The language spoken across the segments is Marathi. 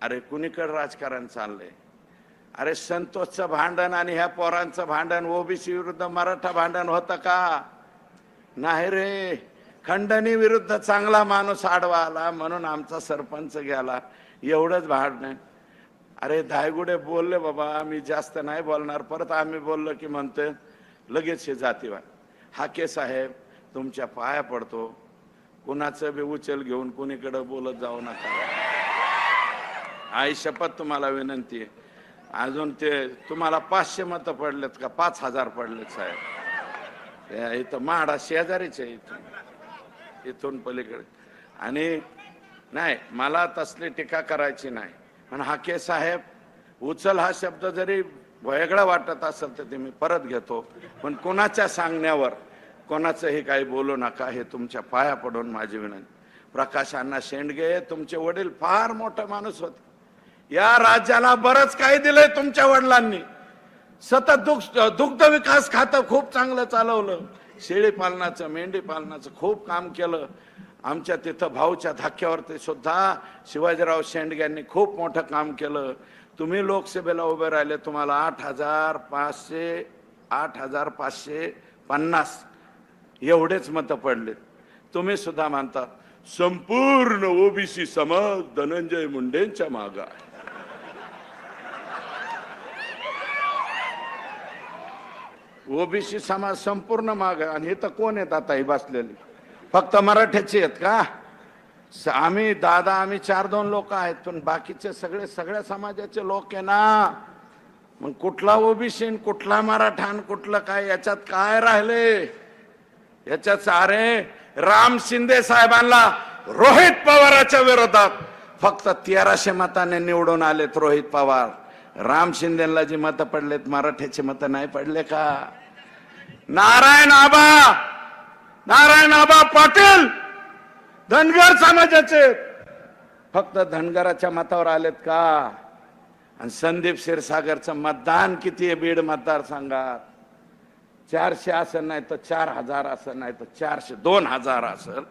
अरे कुणीकडे राजकारण चाललंय? अरे संतोषचं भांडण आणि ह्या पोरांचं भांडण ओबीसी विरुद्ध मराठा भांडण होतं का? नाही रे. खंडणी विरुद्ध चांगला माणूस आडवा आला म्हणून आमचा सरपंच गेला, एवढंच भांडण. अरे धायगुडे बोलले बाबा, मी जास्त नाही बोलणार. परत आम्ही बोललो की म्हणते लगेच हे जातीवाद. हाके साहेब तुमच्या पाया पडतो, कुणाचं बी उचल घेऊन कुणीकडे बोलत जाऊ नका. आई शपथ तुम्हाला विनंती आहे. अजून ते तुम्हाला 500 मतं पडलेत का 5000 पडलेत साहेब? इथं माडा शेजारीच आहे, इथून पलीकडे. आणि नाही, मला तसली टीका करायची नाही, पण हाके साहेब उचल हा शब्द जरी वेगळा वाटत असेल तर ते मी परत घेतो, पण कोणाच्या सांगण्यावर कोणाचंही काही बोलू नका, हे तुमच्या पाया पडून माझी विनंती. प्रकाश अण्णा शेंडगे तुमचे वडील फार मोठा माणूस होते. या राज्याला बरंच काही दिलंय तुमच्या वडिलांनी. सतत दुग्ध विकास खातं खूप चांगलं चालवलं, शेळी पालनाचं मेंढी पालनाचं खूप काम केलं. आमच्या तिथं भाऊच्या धाक्यावरती सुद्धा शिवाजीराव शेंडग्यांनी खूप मोठं काम केलं. तुम्ही लोकसभेला उभे राहिले, तुम्हाला 8550 एवढेच मतं पडले. तुम्ही सुद्धा म्हणता संपूर्ण ओबीसी समाज धनंजय मुंडेंच्या मागे आहे. ओबीसी समाज संपूर्ण मागे, आणि हे तर कोण आहेत आता ही बसलेली? फक्त मराठ्याचे आहेत का? आम्ही 4-2 लोक आहेत, पण बाकीचे सगळ्या समाजाचे लोक आहे ना. मग कुठला ओबीसी, कुठला मराठा, कुठलं काय, याच्यात काय राहिले? याच्यात अरे राम शिंदे साहेबांना रोहित पवाराच्या विरोधात फक्त 1300 मताने निवडून आलेत रोहित पवार. राम शिंदेला जी मतं पडलेत मराठ्याची मतं नाही पडले का? नारायण आबा पाटील धनगर समाजाचे फक्त धनगराच्या मतावर आलेत का? आणि संदीप क्षीरसागरचं मतदान किती आहे बीड मतदारसंघात? 400 असेल, नाही तर 4000 असेल, नाही तर 2000 असेल.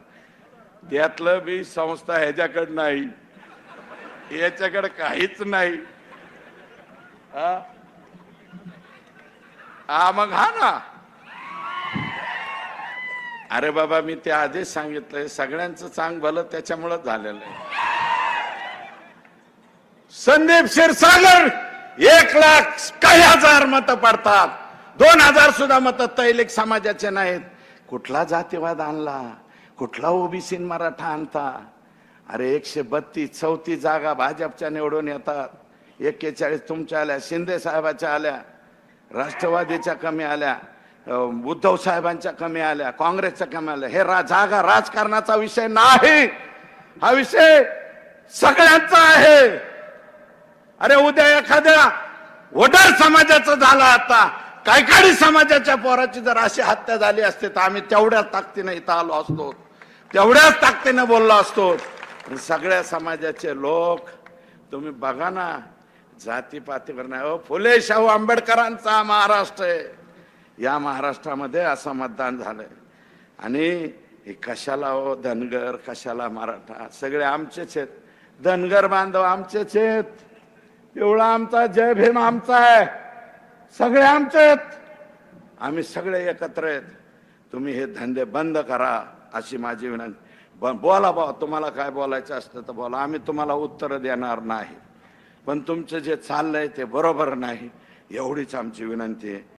त्यातलं बी संस्था ह्याच्याकडे नाही, याच्याकडे काहीच नाही. मग हा ना. अरे बाबा, मी त्या आधीच सांगितलंय सगळ्यांचं चांग भलं त्याच्यामुळे झालेलं आहे. संदीप क्षीरसागर 1,00,000 काही हजार मतं पडतात, 2000 सुद्धा मतं तैलिक समाजाचे नाहीत. कुठला जातीवाद आणला? कुठला ओबीसी मराठा आणता? अरे 132-34 जागा भाजपच्या निवडून येतात, 41 तुमच्या आल्या, शिंदे साहेबाच्या आल्या, राष्ट्रवादीच्या कमी आल्या, उद्धव साहेबांच्या कमी आल्या, काँग्रेसच्या कमी आल्या. हे जागा राजकारणाचा विषय नाही, हा विषय सगळ्यांचा आहे. अरे उद्या एखाद्या वडार समाजाचं झाला, आता कायकाडी समाजाच्या पोराची जर अशी हत्या झाली असते तर आम्ही तेवढ्याच ताकदीने इथं आलो असतो, तेवढ्याच ताकदीने बोललो असतो. सगळ्या समाजाचे लोक तुम्ही बघा ना, जातीपातीवर नाही. फुले शाहू आंबेडकरांचा महाराष्ट्र आहे. या महाराष्ट्रामध्ये असं मतदान झालंय. आणि हे कशाला हो धनगर, कशाला मराठा? सगळे आमचेच आहेत. धनगर बांधव आमचेच आहेत, पिवळा आमचा, जय भीम आमचा आहे, सगळे आमचे आहेत. आम्ही सगळे एकत्र आहेत. तुम्ही हे धंदे बंद करा अशी माझी विनंती. बोला बा, तुम्हाला काय बोलायचं असतं तर बोला, आम्ही तुम्हाला उत्तर देणार नाही, पण तुमचं जे चाललंय ते बरोबर नाही, एवढीच आमची विनंती आहे.